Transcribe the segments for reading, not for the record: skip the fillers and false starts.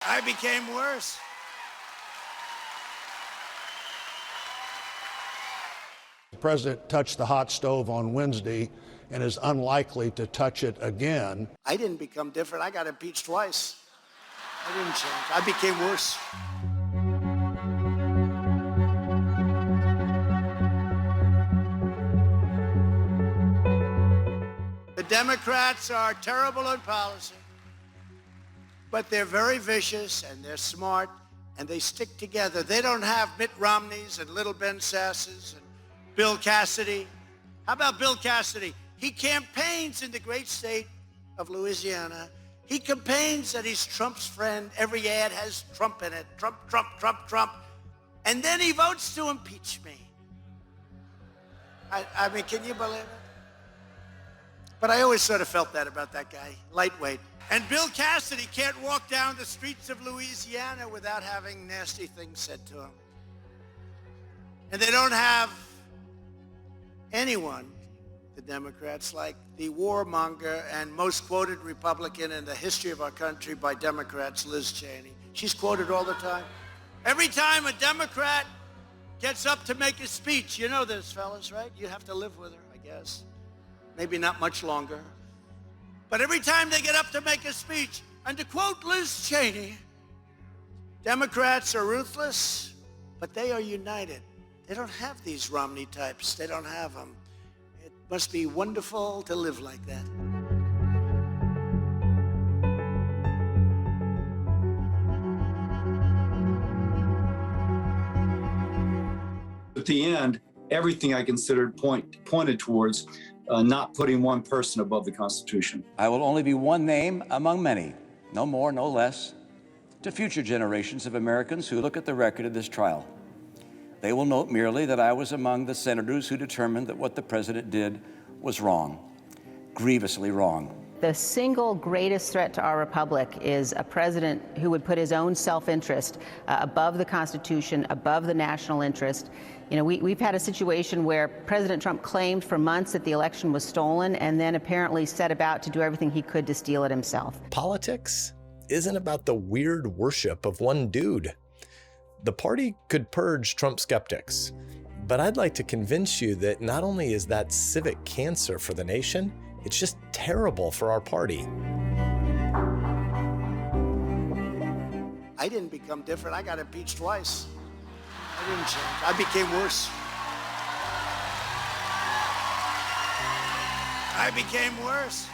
I became worse. The president touched the hot stove on Wednesday and is unlikely to touch it again. I didn't become different. I got impeached twice. I didn't change. I became worse. The Democrats are terrible in policy, but they're very vicious and they're smart and they stick together. They don't have Mitt Romneys and little Ben Sasses and Bill Cassidy. How about Bill Cassidy? He campaigns in the great state of Louisiana. He campaigns that he's Trump's friend. Every ad has Trump in it. Trump, Trump, Trump, Trump. And then he votes to impeach me. I mean, can you believe it? But I always sort of felt that about that guy, lightweight. And Bill Cassidy can't walk down the streets of Louisiana without having nasty things said to him. And they don't have anyone, the Democrats, like the war-monger and most quoted Republican in the history of our country by Democrats, Liz Cheney. She's quoted all the time. Every time a Democrat gets up to make a speech, you know this, fellas, right? You have to live with her, I guess. Maybe not much longer. But every time they get up to make a speech, and to quote Liz Cheney, Democrats are ruthless, but they are united. They don't have these Romney types. They don't have them. It must be wonderful to live like that. At the end, everything I considered pointed towards not putting one person above the Constitution. I will only be one name among many, no more, no less, to future generations of Americans who look at the record of this trial. They will note merely that I was among the senators who determined that what the president did was wrong, grievously wrong. The single greatest threat to our republic is a president who would put his own self-interest above the Constitution, above the national interest. You know, we've had a situation where President Trump claimed for months that the election was stolen and then apparently set about to do everything he could to steal it himself. Politics isn't about the weird worship of one dude. The party could purge Trump skeptics, but I'd like to convince you that not only is that civic cancer for the nation, it's just terrible for our party. I didn't become different. I got impeached twice. I didn't change. I became worse. I became worse.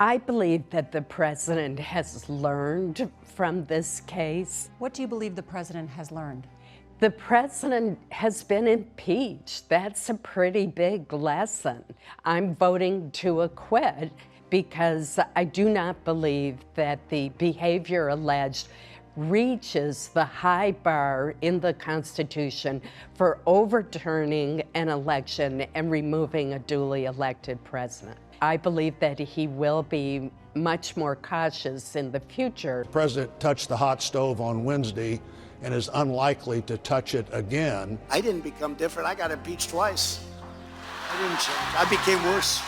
I believe that the president has learned from this case. What do you believe the president has learned? The president has been impeached. That's a pretty big lesson. I'm voting to acquit because I do not believe that the behavior alleged reaches the high bar in the Constitution for overturning an election and removing a duly elected president. I believe that he will be much more cautious in the future. The president touched the hot stove on Wednesday and is unlikely to touch it again. I didn't become different. I got impeached twice. I didn't change. I became worse.